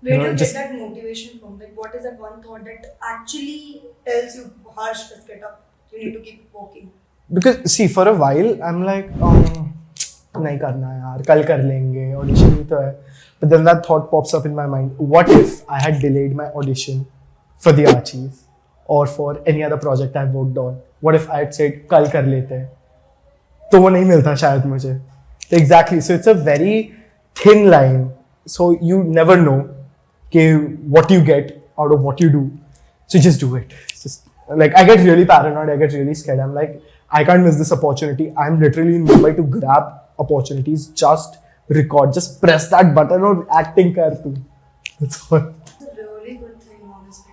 Where do you get that motivation from? Like, what is that one thought that actually tells you, Harsh, let's get up. You need to keep working. Because see, for a while, I'm like, नहीं करना है यार, कल कर लेंगे, audition ही तो है. But then that thought pops up in my mind. What if I had delayed my audition for the Archies or for any other project I've worked on? What if I had said, कल कर लेते हैं? तो वो नहीं मिलता शायद मुझे. Exactly. So it's a very thin line. So you never know what you get out of what you do. So just do it. It's just like I get really paranoid. I get really scared. I'm like, I can't miss this opportunity. I'm literally in Mumbai to grab opportunities. Just record. Just press that button or acting kar tu. That's all. It's a really good thing, honestly.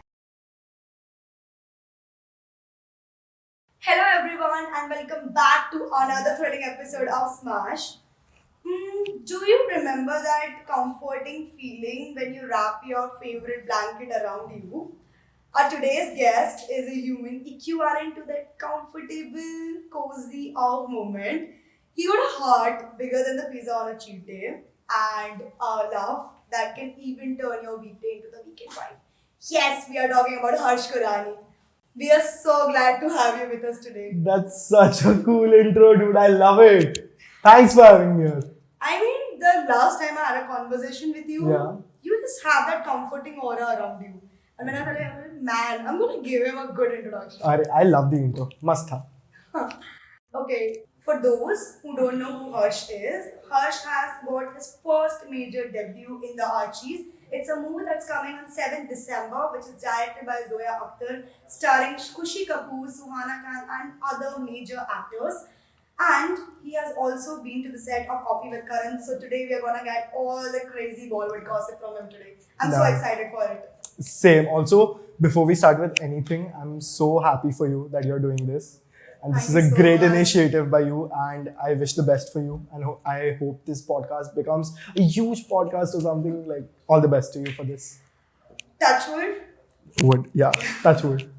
Hello everyone and welcome back to another thrilling episode of Smaash. Do you remember that comforting feeling when you wrap your favorite blanket around you? Our today's guest is a human equivalent to that comfortable, cozy off moment. He got a heart bigger than the pizza on a cheat day and a love that can even turn your weekday into the weekend vibe. Yes, we are talking about Harsh Kourani. We are so glad to have you with us today. That's such a cool intro, dude. I love it. Thanks for having me here. I mean, the last time I had a conversation with you, you just have that comforting aura around you. And when I thought, man, I'm going to give him a good introduction. I love the intro. Must have. Okay, for those who don't know who Harsh is, Harsh has got his first major debut in the Archies. It's a movie that's coming on 7th December, which is directed by Zoya Akhtar, starring Khushi Kapoor, Suhana Khan, and other major actors. And he has also been to the set of Coffee with Karan. So today we are gonna get all the crazy Bollywood gossip from him today. I'm so excited for it. Same. Also, before we start with anything, I'm so happy for you that you're doing this. And this is a great initiative by you, and I wish the best for you. And I hope this podcast becomes a huge podcast or something. Like, all the best to you for this. Touch wood? Wood, yeah, touch wood.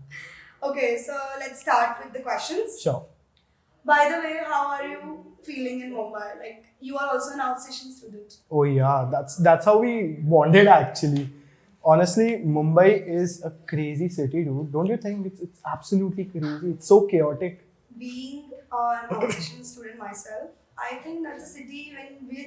Okay, so let's start with the questions. Sure. By the way, how are you feeling in Mumbai? Like, you are also an outstation student. Oh yeah, that's how we bonded actually. Honestly, Mumbai is a crazy city, dude. Don't you think it's absolutely crazy? It's so chaotic. Being an outstation student myself, I think that's a city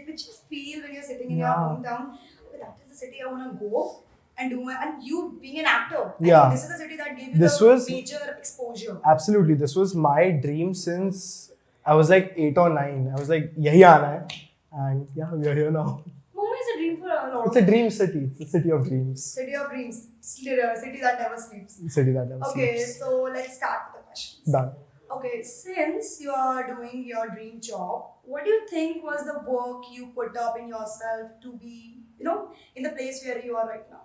which you feel when you're sitting in your hometown. Okay, that is the city I want to go and do. And you being an actor, I think this is a city that gave you the major exposure. Absolutely, this was my dream since I was like 8 or 9. I was like, yahi aana hai. And yeah, we are here now. Mumbai is a dream for a lot. It's a dream city. It's a city of dreams. City of dreams. City that never sleeps. City that never sleeps. Okay, so let's start with the questions. Done. Okay, since you are doing your dream job, what do you think was the work you put up in yourself to be, in the place where you are right now?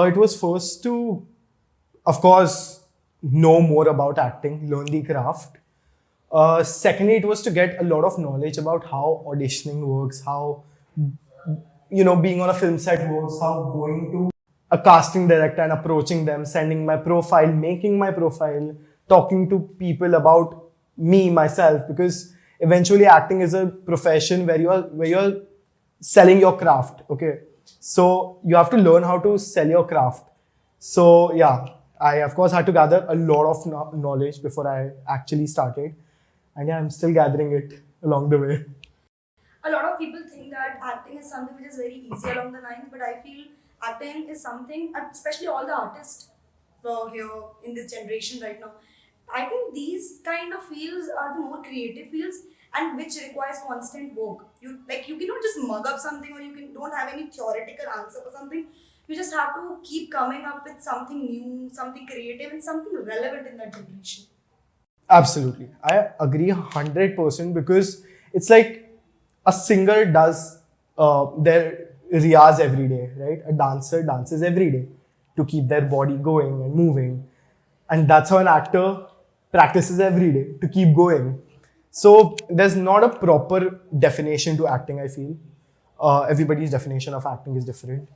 It was first to, of course, know more about acting, learn the craft. Secondly, it was to get a lot of knowledge about how auditioning works, how, being on a film set works, how going to a casting director and approaching them, sending my profile, making my profile, talking to people about me, myself, because eventually acting is a profession where you're selling your craft, okay? So you have to learn how to sell your craft. So yeah, I of course had to gather a lot of knowledge before I actually started. And yeah, I'm still gathering it along the way. A lot of people think that acting is something which is very easy along the lines, but I feel acting is something, especially all the artists here in this generation right now, I think these kind of fields are the more creative fields and which requires constant work. You cannot just mug up something or don't have any theoretical answer for something. You just have to keep coming up with something new, something creative and something relevant in that generation. Absolutely. I agree 100% because it's like a singer does their riyaz every day, right? A dancer dances every day to keep their body going and moving. And that's how an actor practices every day to keep going. So there's not a proper definition to acting, I feel. Everybody's definition of acting is different.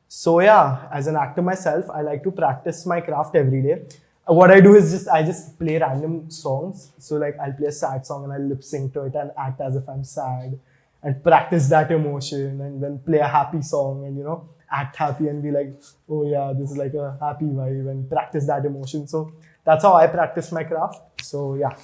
So yeah, as an actor myself, I like to practice my craft every day. What I do is I just play random songs. So like I'll play a sad song and I'll lip sync to it and act as if I'm sad and practice that emotion and then play a happy song and act happy and be like, oh yeah, this is like a happy vibe and practice that emotion. So that's how I practice my craft. So yeah.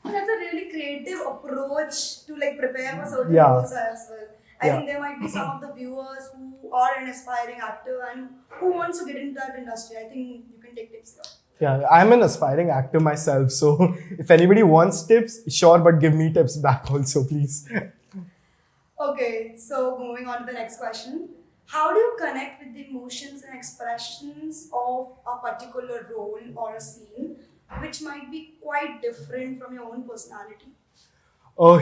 That's a really creative approach to like prepare for certain Yeah. roles as well. I Yeah. think there might be some of the viewers who are an aspiring actor and who wants to get into that industry. I think you can take tips here. Yeah, I'm an aspiring actor myself. So if anybody wants tips, sure, but give me tips back also, please. Okay, so moving on to the next question. How do you connect with the emotions and expressions of a particular role or a scene, which might be quite different from your own personality?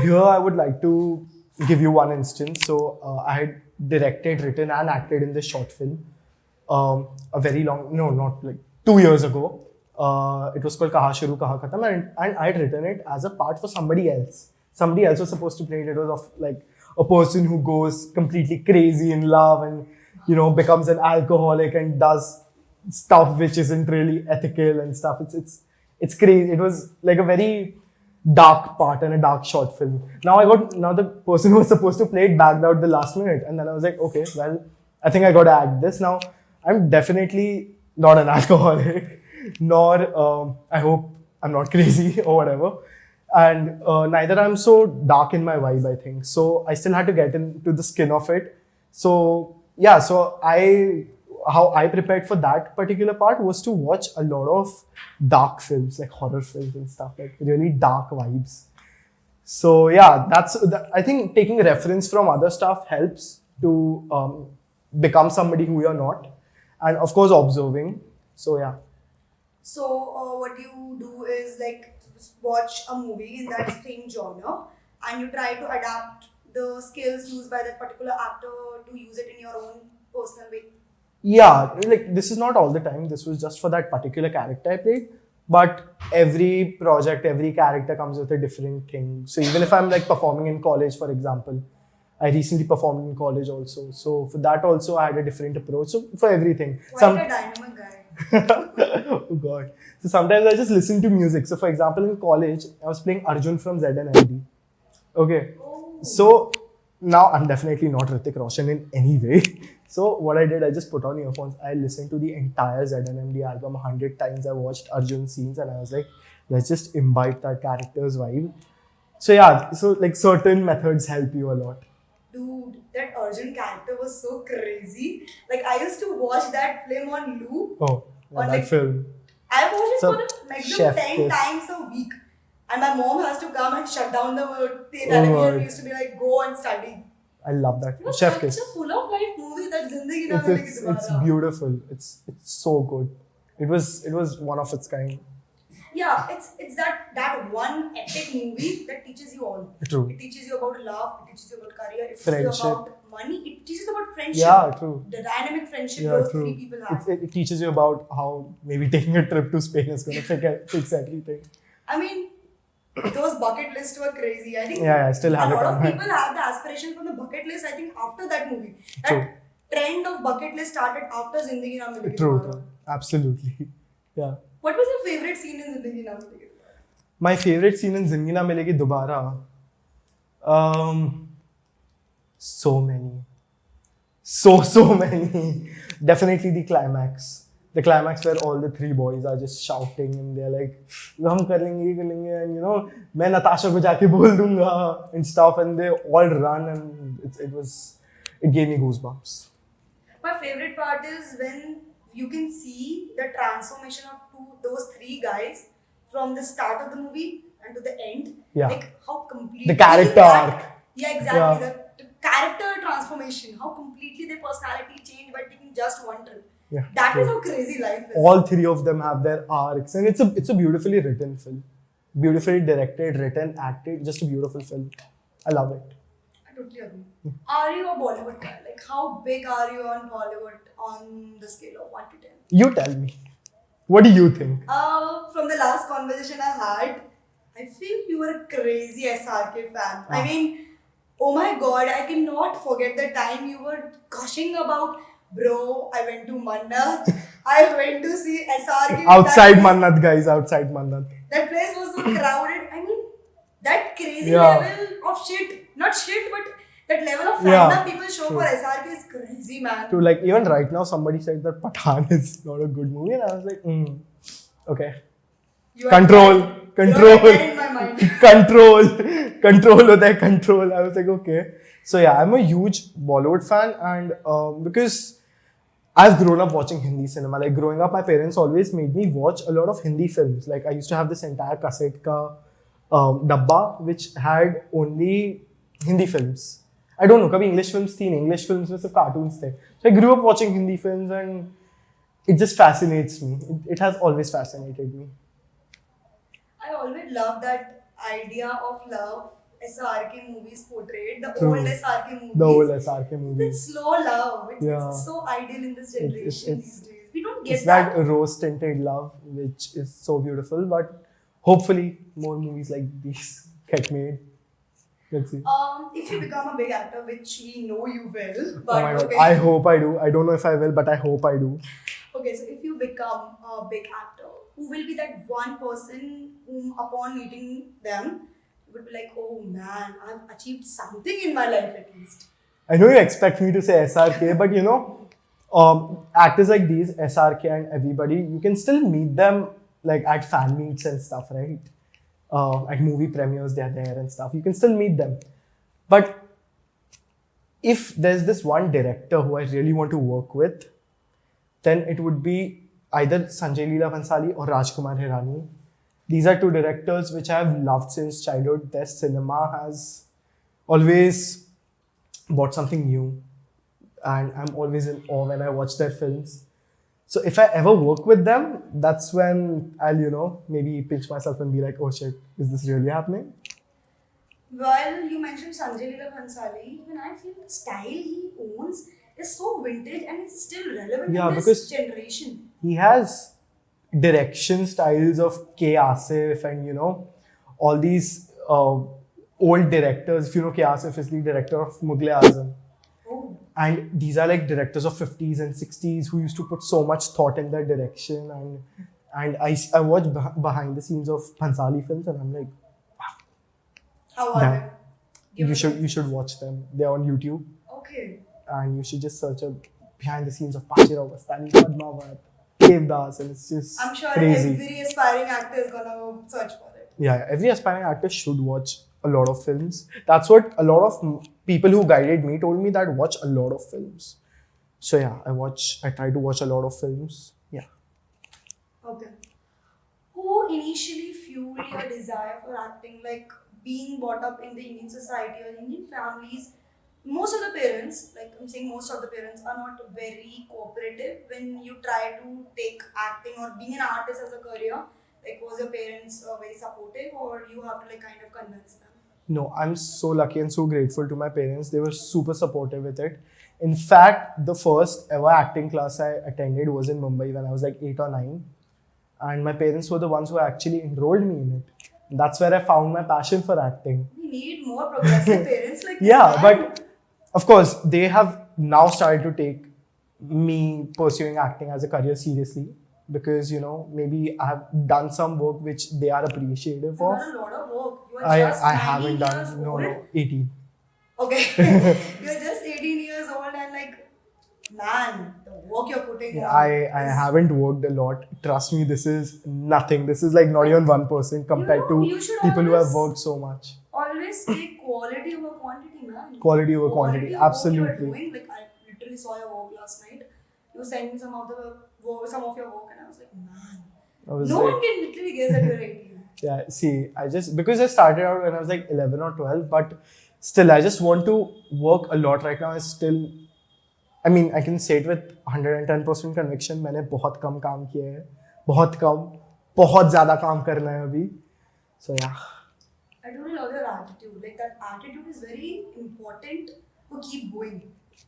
Here I would like to give you one instance. So I had directed, written, and acted in this short film. A very long, no, not like 2 years ago. It was called Kaha Shuru Kaha Khatam, and I had written it as a part for somebody else. Somebody else was supposed to play it. It was of like a person who goes completely crazy in love and becomes an alcoholic and does stuff which isn't really ethical and stuff. It's crazy. It was like a very dark part and a dark short film. Now the person who was supposed to play it backed out the last minute, and then I was like, okay, well, I think I got to act this. Now I'm definitely not an alcoholic, nor I hope I'm not crazy or whatever. And neither I'm so dark in my vibe, I think. So I still had to get into the skin of it. So yeah, how I prepared for that particular part was to watch a lot of dark films, like horror films and stuff, like really dark vibes. So yeah, I think taking reference from other stuff helps to become somebody who you're not, and of course observing. So yeah. So, what you do is like watch a movie in that same genre and you try to adapt the skills used by that particular actor to use it in your own personal way. Yeah, like this is not all the time. This was just for that particular character I played. But every project, every character comes with a different thing. So even if I'm like performing in college, for example, I recently performed in college also. So for that also, I had a different approach. So for everything. Quite a dynamic guy. Oh God. So sometimes I just listen to music. So for example, in college, I was playing Arjun from ZNMD. Okay. Oh. So now I'm definitely not Hrithik Roshan in any way. So what I did, I just put on earphones. I listened to the entire ZNMD album 100 times. I watched Arjun scenes and I was like, let's just imbibe that character's vibe. So yeah, so like certain methods help you a lot. Dude, that Arjun character was so crazy. Like I used to watch that film on loop. Oh, yeah, On, that like, film. I watched it So, for the maximum chef 10 kiss. times a week. And my mom has to come and shut down the television. God. We used to be like, go and study. I love that. It was Chef such Kiss. a full of life movie that Zindagi Na It's, Milegi it's, Dobara. it's beautiful. It's so good. It was one of its kind. Yeah, it's that one epic movie that teaches you all. True. It teaches you about love, it teaches you about career, it teaches Friendship. you about money, it teaches you about friendship. Yeah, true. The dynamic friendship Yeah, those true. three people have. It teaches you about how maybe taking a trip to Spain is going to fix everything. I mean, those bucket lists were crazy. I think Yeah, I still have a it lot on of my... people have the aspiration from the bucket list. I think after that movie, True. that trend of bucket list started after Zindagi Na Milegi True, Dobara. true. Absolutely. Yeah. What was your favorite scene in Zindagi Na Milegi Dobara? My favorite scene in Zindagi Na Milegi Dobara. So many. So many. Definitely the climax. The climax where all the three boys are just shouting and they're like, "Hum kar lenge, ye kar lenge," and मैं Natasha को जाके बोल दूंगा and stuff, and they all run and it gave me goosebumps. My favorite part is when you can see the transformation of those three guys from the start of the movie and to the end. Yeah. Like how completely The character arc. Yeah, exactly. Yeah. The character transformation. How completely their personality changed by taking just one trip. Yeah, That true. is how crazy life is. All three of them have their arcs, and it's a beautifully written film, beautifully directed, written, acted, just a beautiful film. I love it. I totally agree. Are you a Bollywood guy? Like how big are you on Bollywood on the scale of 1 to 10? You tell me, what do you think? From the last conversation I had, I feel you were a crazy SRK fan. I mean, oh my god, I cannot forget the time you were gushing about, bro, I went to Mannat, I went to see SRK. Outside Mannat, guys, outside Mannat. That place was so crowded. I mean, that crazy Yeah. level of shit, not shit, but That level of Yeah, fandom people show true. for SRK is crazy, man. To like even right now, somebody said that Pathan is not a good movie, and I was like, okay, You are control, dead. You control, are dead in my mind. control of that control. I was like, okay. So yeah, I'm a huge Bollywood fan, and because I've grown up watching Hindi cinema. Like growing up, my parents always made me watch a lot of Hindi films. Like I used to have this entire cassette ka dabba which had only Hindi films. I don't know, कभी English films थी, English films में सिर्फ cartoons थे. So I grew up watching Hindi films and it just fascinates me. It has always fascinated me. I always love that idea of love SRK movies portrayed, the True. old SRK movies. The old SRK It's movies. slow love. Yeah. It's so ideal in this generation these days. We don't get It's that rose-tinted love which is so beautiful, but hopefully more movies like these get made. Let's see. If you become a big actor, which we know you will, Oh but my god, okay. I hope I do. I don't know if I will, but I hope I do. Okay, so if you become a big actor, who will be that one person whom, upon meeting them, you would be like, oh man, I've achieved something in my life at least. I know you expect me to say SRK, but you know, actors like these, SRK and everybody, you can still meet them like at fan meets and stuff, right? At movie premieres, they're there and stuff. You can still meet them. But if there's this one director who I really want to work with, then it would be either Sanjay Leela Bhansali or Rajkumar Hirani. These are two directors which I've loved since childhood. Their cinema has always brought something new, and I'm always in awe when I watch their films. So if I ever work with them, that's when I'll, maybe pinch myself and be like, oh shit, is this really happening? Well, you mentioned Sanjay Leela Bhansali. Even I feel the style he owns is so vintage and it's still relevant Yeah, in this because generation. He has direction styles of K. Asif and, all these old directors. If you know K. Asif is the director of Mughal Azam. Oh. And these are like directors of 50s and 60s who used to put so much thought in their direction. And I watch behind the scenes of Bhansali films and I'm like, How are damn. they? Give us You should watch them. They're on YouTube. Okay. And you should just search up behind the scenes of Pachirao Bastani, Padmavat, Devdas, and it's just I'm sure crazy. every aspiring actor is gonna search for it. Yeah, every aspiring actor should watch a lot of films. That's what a lot of people who guided me told me, that watch a lot of films. So yeah, I try to watch a lot of films. Yeah. Okay. Who initially fueled your desire for acting? Like being brought up in the Indian society or Indian families, most of the parents, like I'm saying most of the parents, are not very cooperative when you try to take acting or being an artist as a career. Like, was your parents very supportive, or you have to like kind of convince them? No, I'm so lucky and so grateful to my parents. They were super supportive with it. In fact, the first ever acting class I attended was in Mumbai when I was like 8 or 9. And my parents were the ones who actually enrolled me in it. And that's where I found my passion for acting. We need more progressive parents like this. Yeah, man. but of course, they have now started to take me pursuing acting as a career seriously because, maybe I have done some work which they are appreciative You've of. done a lot of work. You are I just haven't 19 years done, old. no, 18. Okay. You're just 18 years old and like, man, the work you're putting Yeah, on. I haven't worked a lot. Trust me, this is nothing. This is like not even 1% compared You to should people who have always- worked so much. Always take quality over quantity, man. Quality over quantity, of work absolutely. you are doing. Like I literally saw your work last night. You sent me some of your work, and I was like, man, I was no like, one can literally guess that you're 18. yeah, see, because I started out when I was like 11 or 12, but still, I just want to work a lot right now. I can say it with 110% conviction. मैंने बहुत कम काम किया है, बहुत ज़्यादा काम करना है अभी. So yeah. I really love your attitude. Like that attitude is very important to keep going.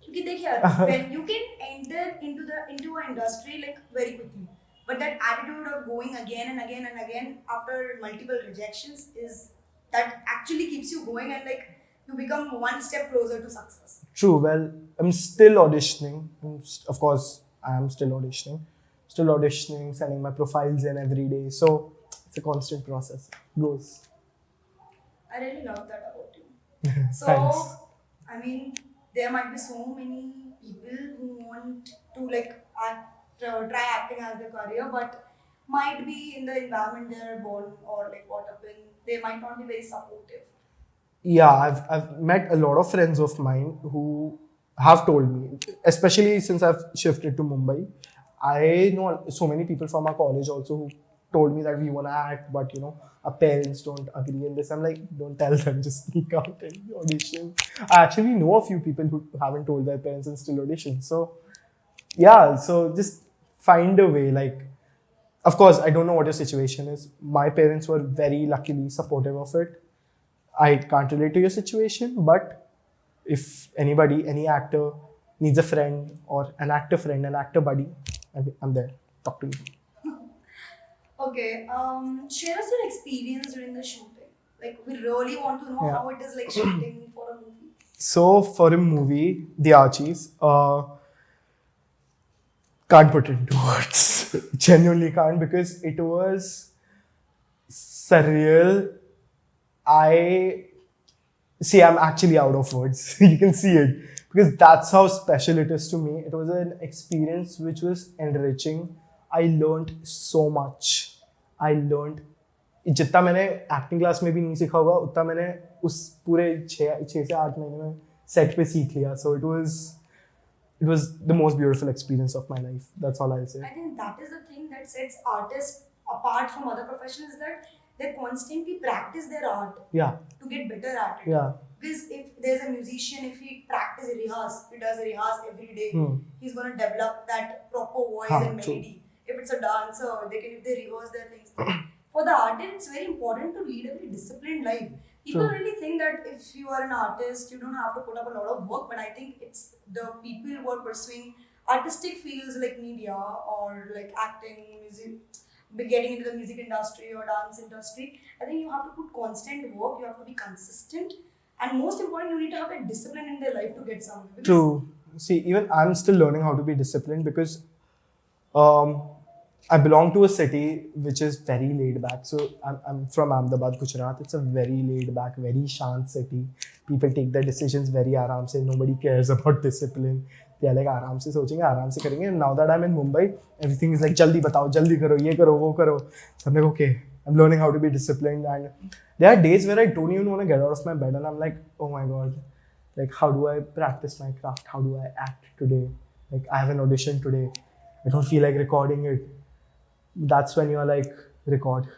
Because देखिए, when you can enter into an industry like very quickly, but that attitude of going again and again and again after multiple rejections is that actually keeps you going and like you become one step closer to success. True. Well, I'm still auditioning. Of course, I am still auditioning. Still auditioning, sending my profiles in every day. So it's a constant process. Goes. I really love that about you. So, Thanks. I mean, there might be so many people who want to like try acting as their career, but might be in the environment they're born or like brought up in, they might not be very supportive. Yeah, I've met a lot of friends of mine who have told me, especially since I've shifted to Mumbai. I know so many people from our college also who told me that we want to act, but our parents don't agree in this. I'm like, don't tell them, just sneak out and audition. I actually know a few people who haven't told their parents and still audition. So yeah, so just find a way. Like, of course, I don't know what your situation is. My parents were very luckily supportive of it. I can't relate to your situation, but if anybody, any actor needs a friend or an actor friend, an actor buddy, I'm there. Talk to me. Okay, share us your experience during the shooting. Like, we really want to know Yeah. how it is like shooting for a movie. So for a movie, The Archies, can't put it into words. Genuinely can't, because it was surreal. I'm actually out of words. You can see it, because that's how special it is to me. It was an experience which was enriching. I learned so much. I learned जितना मैंने acting class में भी नहीं सीखा होगा, उतना मैंने उस पूरे 6 से 8 महीने में सेट पे सीख लिया. So it was the most beautiful experience of my life. That's all I'll say. I think that is the thing that sets artists apart from other professions, that they constantly practice their art Yeah, to get better at it. yeah, Because if there's a musician, if he he does a rehearse every day, he's going to develop that proper voice and true. melody. If it's a dancer, if they rehearse their things. For the artist, it's very important to lead a very disciplined life. People True. really think that if you are an artist, you don't have to put up a lot of work, but I think it's the people who are pursuing artistic fields like media or like acting, music, getting into the music industry or dance industry. I think you have to put constant work, you have to be consistent, and most important, you need to have a discipline in their life to get somewhere. Because True. See, even I'm still learning how to be disciplined, because um, I belong to a city which is very laid back. So I'm from Ahmedabad, Gujarat. It's a very laid back, very shant city. People take their decisions very aram se. Nobody cares about discipline. They are like aram se सोचेंगे, aram se करेंगे. And now that I'm in Mumbai, everything is like jaldi batao, jaldi karo, ye karo, wo karo. So I'm like, okay, I'm learning how to be disciplined. And there are days where I don't even want to get out of my bed, and I'm like, oh my god, like how do I practice my craft? How do I act today? Like I have an audition today. I don't feel like recording it. That's when you're like, record.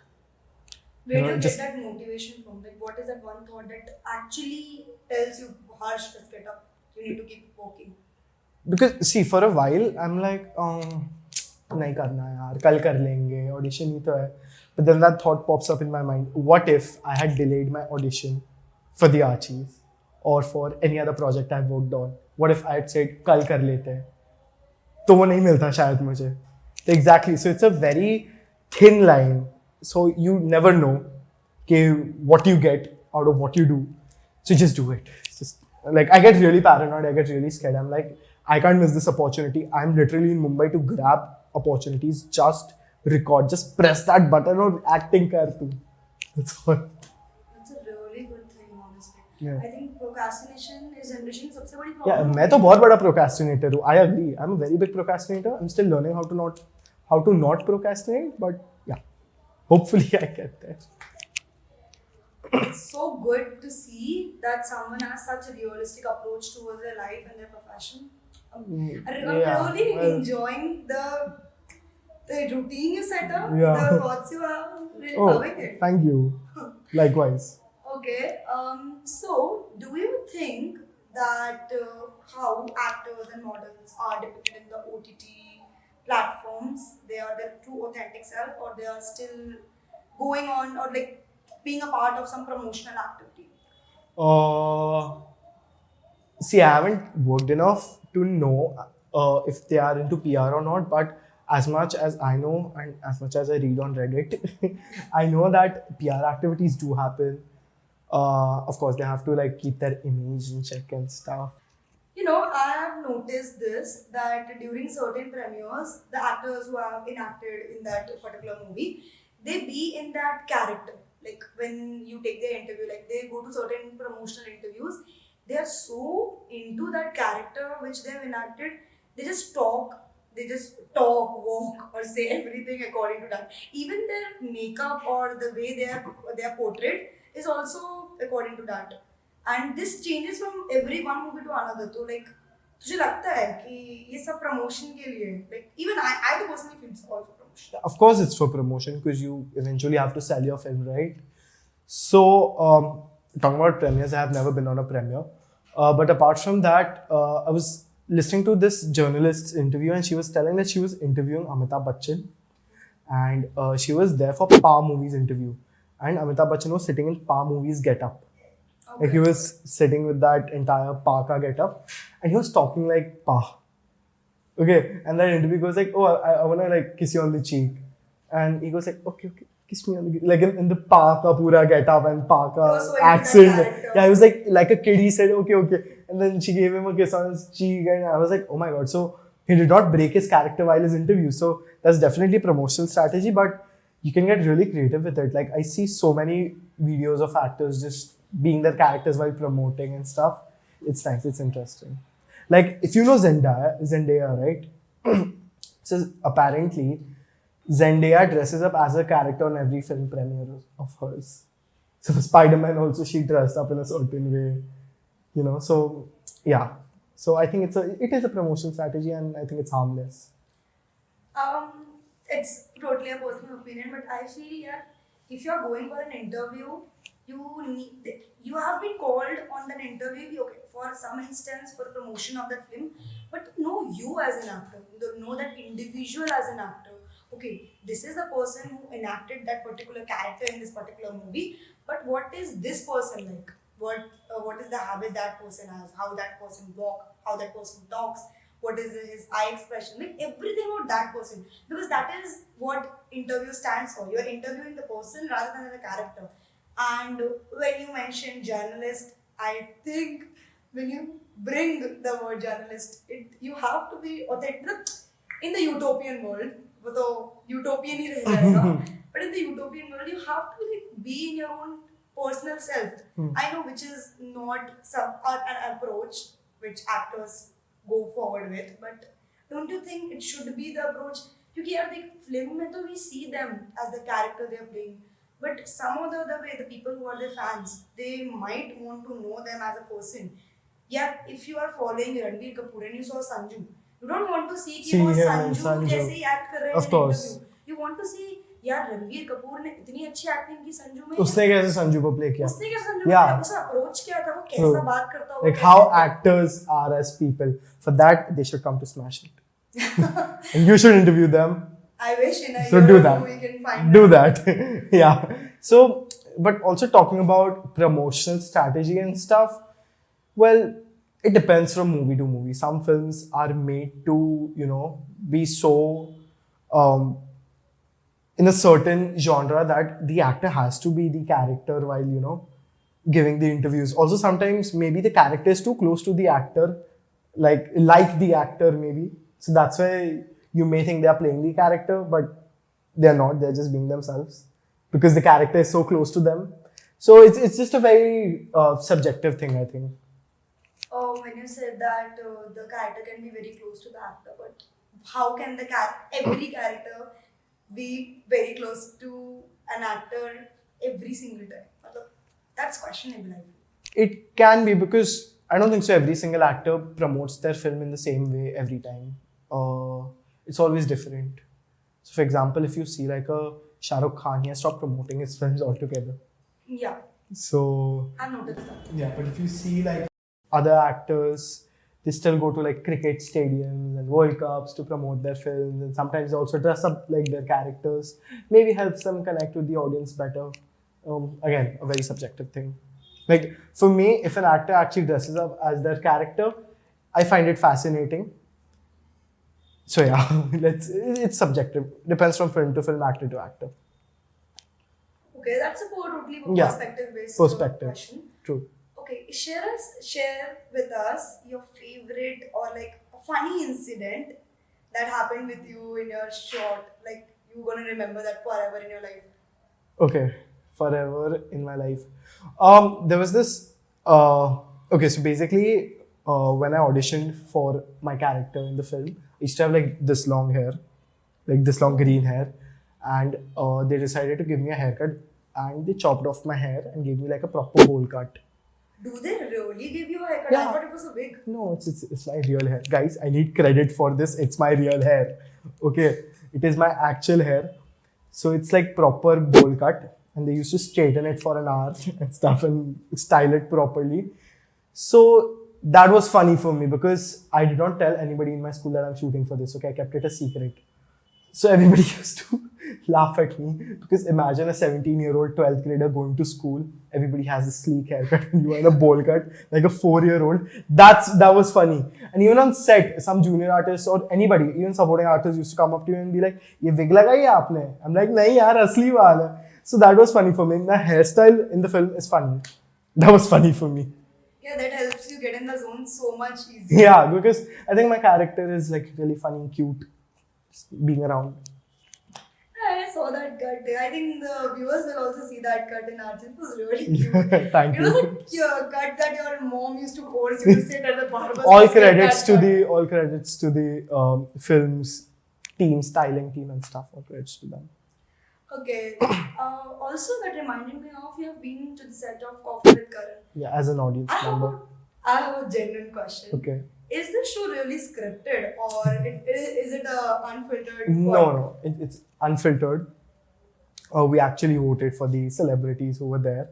where do you just- get that motivation from? Like, what is that one thought that actually tells you, Harsh, just get up, you need to keep working? Because see, for a while I'm like, नहीं करना है यार, कल कर लेंगे, audition ही तो है. But then that thought pops up in my mind, what if I had delayed my audition for the Archies or for any other project I've worked on? What if I had said कल कर लेते हैं, तो वो नहीं मिलता शायद मुझे. Exactly. So it's a very thin line. So you never know what you get out of what you do. So just do it. Just like, I get really paranoid. I get really scared. I'm like, I can't miss this opportunity. I'm literally in Mumbai to grab opportunities. Just record. Just press that button or acting kar tu. That's all. That's a really good thing, honestly. Yeah. I think procrastination is generation सबसे बड़ी Yeah, problem. मैं तो बहुत बड़ा procrastinator हूँ. I agree. I'm a very big procrastinator. I'm still learning how to not procrastinate. But yeah, hopefully I get there. It's so good to see that someone has such a realistic approach towards their life and their profession. I'm yeah, really well- enjoying the routine you set up, Yeah. the thoughts you have. I'm really Oh, loving it. thank you. Likewise. Okay, so do you think that how actors and models are depicted in the OTT platforms, they are their true authentic self, or they are still going on or like being a part of some promotional activity? See, I haven't worked enough to know if they are into PR or not, but as much as I know and as much as I read on Reddit, I know that PR activities do happen. Of course, they have to like keep their image in check and stuff. You know, I have noticed this that during certain premieres, the actors who have enacted in that particular movie, they be in that character. Like when you take their interview, like they go to certain promotional interviews, they are so into that character which they have enacted. They just talk, walk, or say everything according to that. Even their makeup or the way they are portrayed is also according to that. And this changes from every one movie to another. तो like तुझे लगता है कि ये सब promotion के लिए like even I personally feel it's all for promotion. Of course, it's for promotion because you eventually have to sell your film, right? So, talking about premieres, I have never been on a premiere. But apart from that, I was listening to this journalist's interview and she was telling that she was interviewing Amitabh Bachchan and she was there for Pa Movies interview. And Amitabh Bachchan was sitting in Pa Movies Get Up. Like he was sitting with that entire Pa ka get up and he was talking like Pa. Okay, and that interview goes like, oh, I wanna like kiss you on the cheek. And he goes like, okay, kiss me on the like in the Pa ka pura get up and Pa ka So into accent. that character. Yeah, he was like a kid, he said, okay. And then she gave him a kiss on his cheek and I was like, oh my god. So he did not break his character while his interview. So that's definitely a promotional strategy, but you can get really creative with it. Like I see so many videos of actors just being their characters while promoting and stuff. It's nice, it's interesting. Like if you know Zendaya, right? So apparently Zendaya dresses up as a character on every film premiere of hers. So for Spider-Man also she dressed up in a certain way, you know. So yeah. So I think it is a promotion strategy and I think it's harmless. It's totally a personal opinion, but I feel yeah, if you're going for an interview, you have been called on an interview, okay, for some instance for promotion of that film, but know you as an actor, know that individual as an actor. Okay, this is the person who enacted that particular character in this particular movie, but what is this person like? What is the habit that person has? How that person walk? How that person talks? What is his eye expression? Like everything about that person, because that is what interview stands for. You're interviewing the person rather than the character. And when you mention journalist, I think when you bring the word journalist, you have to be authentic. In the utopian world, वो तो utopian ही रह जाएगा. But in the utopian world, you have to like be in your own personal self. I know which is not an approach which actors go forward with, but don't you think it should be the approach? क्योंकि यार देख film में तो we see them as the character they are playing. But some of the other way, the people who are their fans, they might want to know them as a person. Yeah, if you are following Ranbir Kapoor and you saw Sanju, you don't want to see कि वो Sanju कैसे act कर रहे हैं of course. interview. You want to see यार रणवीर कपूर ने इतनी अच्छी एक्टिंग की संजू में. उसने कैसे संजू को प्ले किया? उसने कैसे संजू को प्ले किया? उसका अप्रोच क्या था? वो कैसा बात करता होगा? Like how actors are as people. For that, they should come to Smaash It. And you should interview them. I wish in a So year do or that. two we can find Do out. that. Yeah. So, but also talking about promotional strategy and stuff, well, it depends from movie to movie. Some films are made to, you know, be so in a certain genre that the actor has to be the character while, you know, giving the interviews. Also, sometimes maybe the character is too close to the actor, like the actor maybe. So that's why you may think they are playing the character, but they're not. They're just being themselves because the character is so close to them. So it's just a very subjective thing, I think. Oh, when you said that the character can be very close to the actor, but how can every character be very close to an actor every single time? That's questionable, I feel. It can be because I don't think so. Every single actor promotes their film in the same way every time. It's always different. So, for example, if you see like a Shah Rukh Khan, he has stopped promoting his films altogether. Yeah. So I've noticed that. yeah, but if you see like other actors, they still go to like cricket stadiums and World Cups to promote their films, and sometimes they also dress up like their characters. Maybe helps them connect with the audience better. Again, a very subjective thing. Like for me, if an actor actually dresses up as their character, I find it fascinating. So yeah, it's subjective. Depends from film to film, actor to actor. Okay, that's a totally Yeah. perspective-based Perspective. question. True. Okay, share with us your favorite or like a funny incident that happened with you in your short. Like you're gonna remember that forever in your life. Okay, forever in my life. There was this Okay, so basically, when I auditioned for my character in the film, I used to have like this long hair, like this long green hair, and they decided to give me a haircut, and they chopped off my hair and gave me like a proper bowl cut. Do they really give you a haircut? I Yeah. thought it was a wig. No, it's my real hair, guys. I need credit for this. It's my real hair. Okay, it is my actual hair. So it's like proper bowl cut, and they used to straighten it for an hour and stuff and style it properly. So that was funny for me because I did not tell anybody in my school that I'm shooting for this. Okay, I kept it a secret. So everybody used to laugh at me because imagine a 17-year-old 12th grader going to school. Everybody has a sleek haircut and you are in a bowl cut like a 4-year-old. That was funny. And even on set, some junior artists or anybody, even supporting artists used to come up to you and be like, "Ye wig lagai hai aapne?" I'm like, "Nahi yaar, asli waal hai." So that was funny for me. My hairstyle in the film is funny. That was funny for me. Yeah, that helps you get in the zone so much easier. Yeah, because I think my character is like really funny and cute being around. I saw that cut. I think the viewers will also see that cut in Arjun. It was really cute. Thank It was you. a cut that your mom used to force you to sit at the barber's All desk and credits cut to that. the film's team, styling team and stuff. All credits to them. Okay. Also, that reminded me of you have been to the set of Coffee with Karan. Yeah, as an audience member. I have a genuine question. Okay. Is this show really scripted or is it a unfiltered? No, it's unfiltered. We actually voted for the celebrities over there.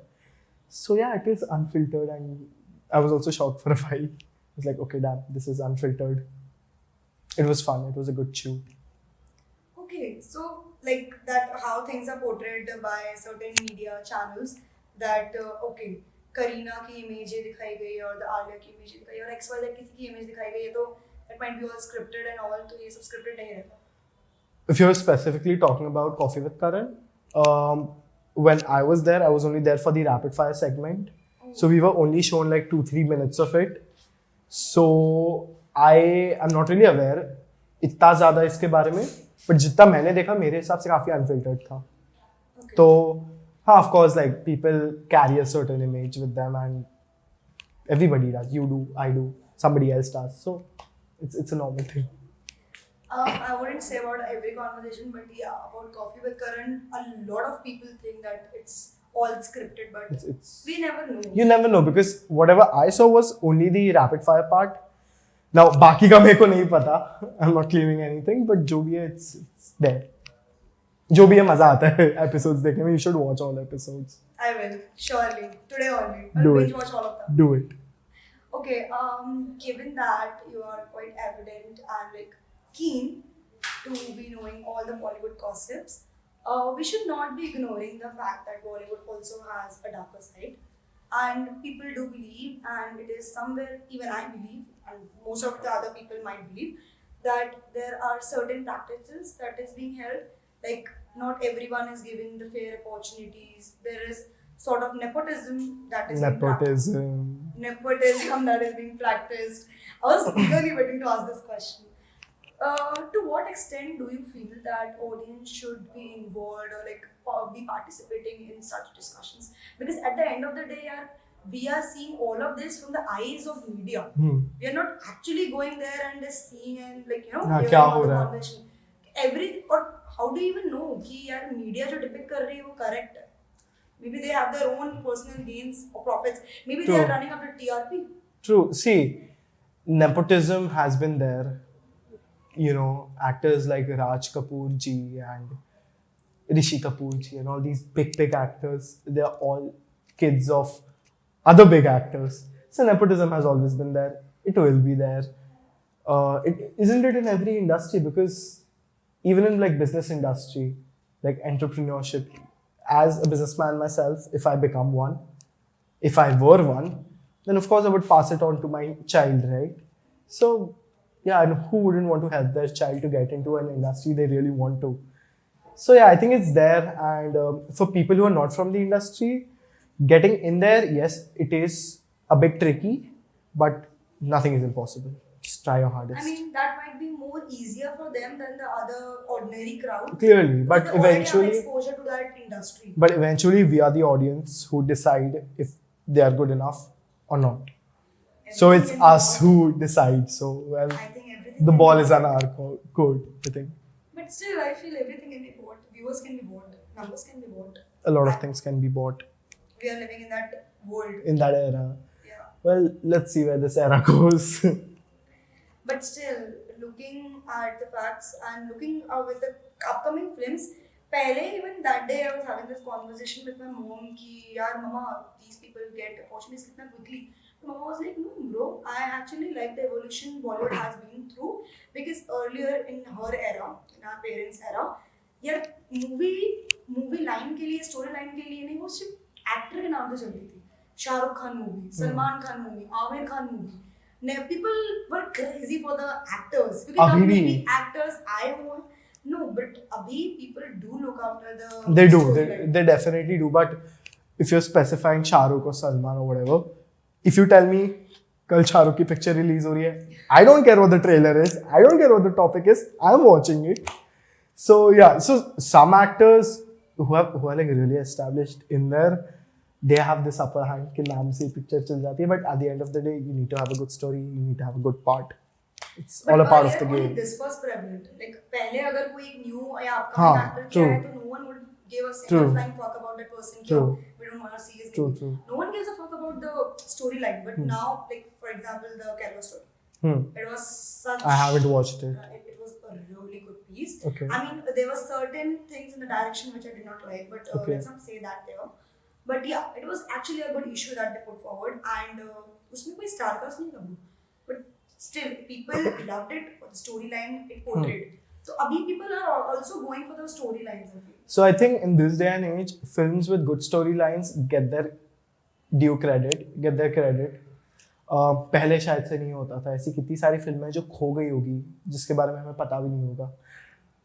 So yeah, it is unfiltered, and I was also shocked for a while. It's like, okay, damn, this is unfiltered. It was fun. It was a good shoot. Okay, so like that, how things are portrayed by certain media channels. That okay, Kareena की image ये दिखाई गई है और आलिया की image दिखाई और XYZ किसी की इमेज दिखाई गई है तो it might be all scripted and all तो ये सब scripted नहीं रहता. If you're specifically talking about Coffee with Karan, when I was there, I was only there for the rapid fire segment. So we were only shown like 2-3 minutes of it. So I am not really aware इतना ज़्यादा इसके बारे में, but जितना मैंने देखा मेरे हिसाब से काफ़ी unfiltered था. Okay. तो हाँ, of course, like people carry a certain image with them, and everybody does. You do, I do, somebody else does. So it's a normal thing. I wouldn't say about every conversation, but yeah, about Coffee with Karan, a lot of people think that it's all scripted, but It's we never know. you never know because whatever I saw was only the rapid fire part. Now, बाकी का मेरे को नहीं पता. I'm not claiming anything, but जो भी है, it's there. जो भी है मजा आता है episodes देखने में. You should watch all episodes. I will surely today only. I'll Do binge it. watch all of them. Do it. Okay. Given that you are quite evident and like keen to be knowing all the Bollywood gossips, we should not be ignoring the fact that Bollywood also has a darker side. And people do believe, and it is somewhere even I believe, and most of the other people might believe, that there are certain practices that is being held. Like not everyone is given the fair opportunities. There is sort of nepotism that is being practiced. Nepotism that is being practiced. I was eagerly waiting to ask this question. To what extent do you feel that audience should be involved or like be participating in such discussions? Because at the end of the day, we are seeing all of this from the eyes of media. We are not actually going there and just seeing and like hearing क्या about हो the रहा है? conversation. Or how do you even know कि यार media जो depict कर रही है वो correct है? Maybe they have their own personal gains or profits. Maybe they True. are running after TRP. True. See, nepotism has been there. You know, actors like Raj Kapoor ji and Rishi Kapoor ji and all these big actors, they're all kids of other big actors. So nepotism has always been there. It will be there. Isn't it in every industry? Because even in like business industry, like entrepreneurship, as a businessman myself, if I become one, if I were one, then of course I would pass it on to my child, right? So yeah, and who wouldn't want to help their child to get into an industry they really want to? So yeah, I think it's there. And for people who are not from the industry, getting in there, yes, it is a bit tricky, but nothing is impossible. Just try your hardest. I mean, that might be more easier for them than the other ordinary crowd. Clearly, but Because they already have eventually, exposure to that industry. we are the audience who decide if they are good enough or not. So Everything it's can be us bought. who decide. So well, I think everything the can ball be is bought. on our court. I think But still, I feel everything can be bought. Viewers can be bought. Numbers can be bought. a lot of I- things can be bought We are living in that world. in that era. Yeah. Well, let's see where this era goes. But still, looking at the facts and looking with the upcoming films, पहले even that day I was having this conversation with my mom कि यार mama these people get opportunities कितना quickly. So mama was like, no bro, I actually like the evolution Bollywood has been through because earlier in her era, in our parents' era, यार movie line के लिए story line के लिए नहीं वो सिर्फ actor के नाम पे चलती थी. Shahrukh Khan movie, Salman Khan movie, Aamir Khan movie. Now, people were crazy for the actors. Because Abhi now bhi. maybe actors I want. No, but abhi people do look after the They do. storyline. They definitely do. But if you're specifying Shah Rukh or Salman or whatever, if you tell me कल शाहरुख की picture release हो रही है, I don't care what the trailer is, I don't care what the topic is, I'm watching it. So yeah, so some actors who are like really established in there, they have this upper hand कि नाम से picture चल जाती है, but at the end of the day you need to have a good story, you need to have a good part. It's But all a part of the earlier only game. this was prevalent. Like पहले अगर कोई एक new या हाँ, upcoming actor true. क्या है तो no one would give a single True. flying fuck about that person. True. We don't want to see his True, movie. true. No one gives a fuck about the storyline. But now, like for example, the Kerala story. Hmm. It was such. I haven't watched it. It was a really good piece. Okay. I mean, there were certain things in the direction which I did not like, but Okay. let's not say that there. But yeah, it was actually a good issue that they put forward, and उसमें कोई star cast नहीं था bro. But still, people loved it for the storyline it portrayed. So abhi people are also going for the storylines. I feel. So I think in this day and age, films with good storylines get their due credit, get their credit. पहले शायद से नहीं होता था. ऐसी कितनी सारी फिल्में जो खो गई होगी जिसके बारे में हमें पता भी नहीं होगा.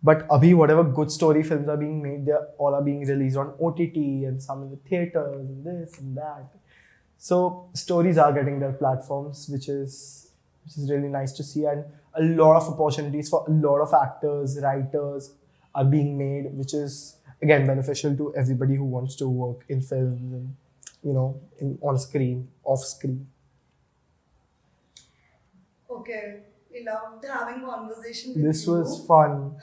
But abhi whatever good story films are being made, they all are being released on OTT and some in the theaters and this and that. So stories are getting their platforms, which is really nice to see, and a lot of opportunities for a lot of actors, writers are being made, which is again beneficial to everybody who wants to work in films and on screen, off screen. Okay, we loved having conversation with This you. was fun.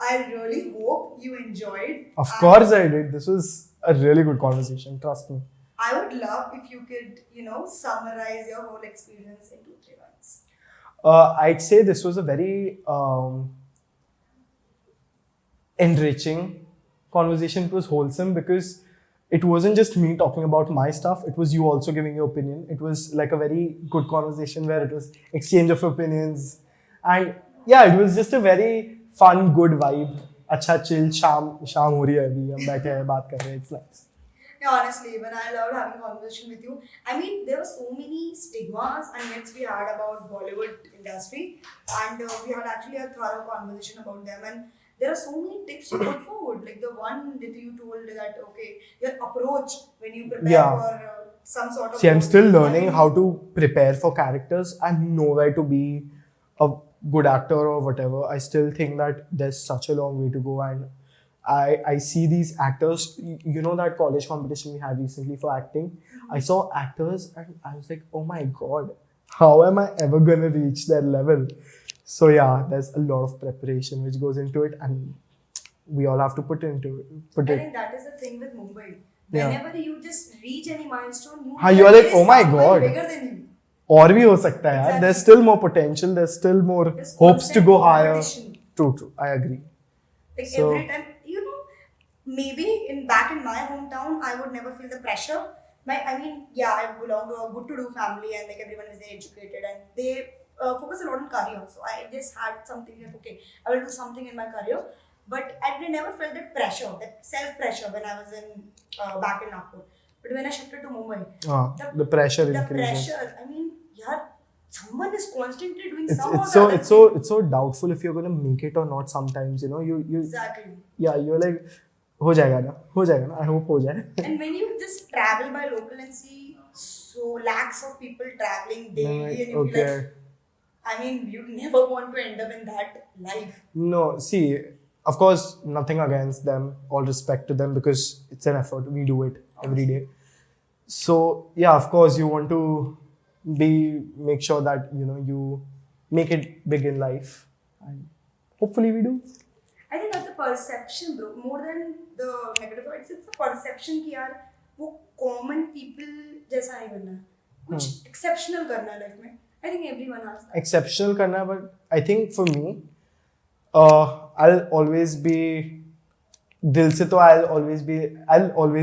I really hope you enjoyed. Of And course I did. This was a really good conversation. Trust me. I would love if you could, summarize your whole experience in 2-3 lines. I'd say this was a very enriching conversation. It was wholesome because it wasn't just me talking about my stuff. It was you also giving your opinion. It was like a very good conversation where it was exchange of opinions. And yeah, it was just a very fun, good vibe. अच्छा chill शाम हो रही है अभी हम बैठे हैं बात कर रहे हैं. It's nice. Yeah, honestly, when I loved having conversation with you. I mean, there were so many stigmas and myths we had about Bollywood industry, and we had actually a thorough conversation about them. And there are so many tips you put forward. Like the one that you told that your approach when you prepare Yeah. for some sort of. See, I'm still role. learning I mean, how to prepare for characters. I'm nowhere to be a good actor or whatever. I still think that there's such a long way to go, and I see these actors. You know that college competition we had recently for acting. I saw actors and I was like, oh my god, how am I ever gonna reach their level? So yeah, there's a lot of preparation which goes into it, and we all have to put I it. think that is the thing with Mumbai. Yeah. Whenever you just reach any milestone, you हाँ, feel you are like, there is oh my someone God. bigger than you. और भी हो सकता है यार. Exactly. There's still more potential. There's still more There's hopes to constant go higher. competition. True. I agree. Like So- every time, maybe back in my hometown, I would never feel the pressure. I belong to a good-to-do family, and like everyone is very educated, and they focus a lot on career. So I just had something like, okay, I will do something in my career, but I never felt that pressure, that self-pressure when I was back in Nagpur. But when I shifted to Mumbai, The pressure the increases. pressure. Yeah, someone is constantly doing It's some or it's the so other it's thing. so it's so doubtful if you're gonna make it or not. Sometimes you Exactly. yeah, you're like हो जाएगा ना. I hope हो जाए. And when you just travel by local and see so lakhs of people traveling daily, and you feel like, I mean, you'd never want to end up in that life. No, see, of course, nothing against them. All respect to them because it's an effort. We do it every day. So yeah, of course, you want to make sure that you make it big in life, and hopefully we do. I think that's a perception, bro. More than the negative sides, it's a perception कि यार वो common people जैसा नहीं करना है, कुछ exceptional करना है life में. I think everyone has that. Exceptional karna, but I think for me, I'll always be dil se to I'll always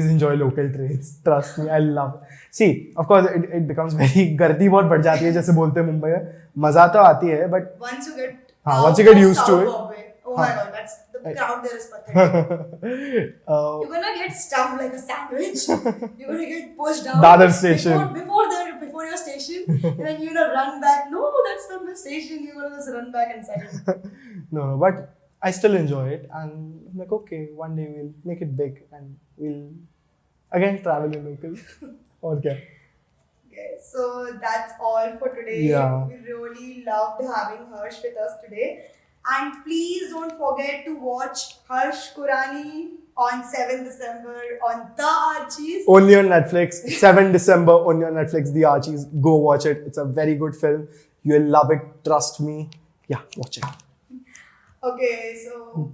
enjoy local trains. Trust me, I love. See, of course, it becomes very गर्दी बहुत बढ़ जाती है जैसे बोलते हैं मुंबई में. मजा तो आती है, but once you get used to it. Bombay, oh my god, that's the crowd there is pathetic. You're gonna get stuffed like a sandwich. You're gonna get pushed out. Dadar station. Before your station, and then you're gonna run back. No, that's not the station. You're gonna just run back inside. No, but I still enjoy it, and I'm like, okay, one day we'll make it big, and we'll again travel in local. Or kya? Okay, so that's all for today. Yeah. We really loved having Harsh with us today. And please don't forget to watch Harsh Kourani on 7th December on The Archies. Only on Netflix. 7 December, only on Netflix, The Archies. Go watch it. It's a very good film. You'll love it. Trust me. Yeah, watch it. Okay, so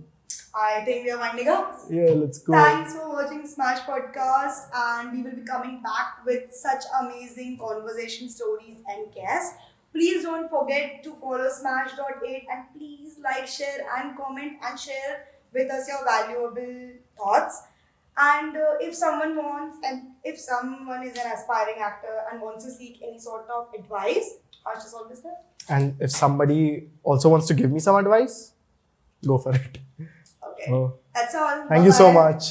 I think we are winding up. Yeah, let's go. Thanks for watching Smaash Podcast, and we will be coming back with such amazing conversation stories and guests. Please don't forget to follow Smaash.8, and please like, share, and comment and share with us your valuable thoughts. And if someone is an aspiring actor and wants to seek any sort of advice, Harsh is always there. And if somebody also wants to give me some advice, go for it. Okay, Oh. that's all. Thank you so Bye-bye. much.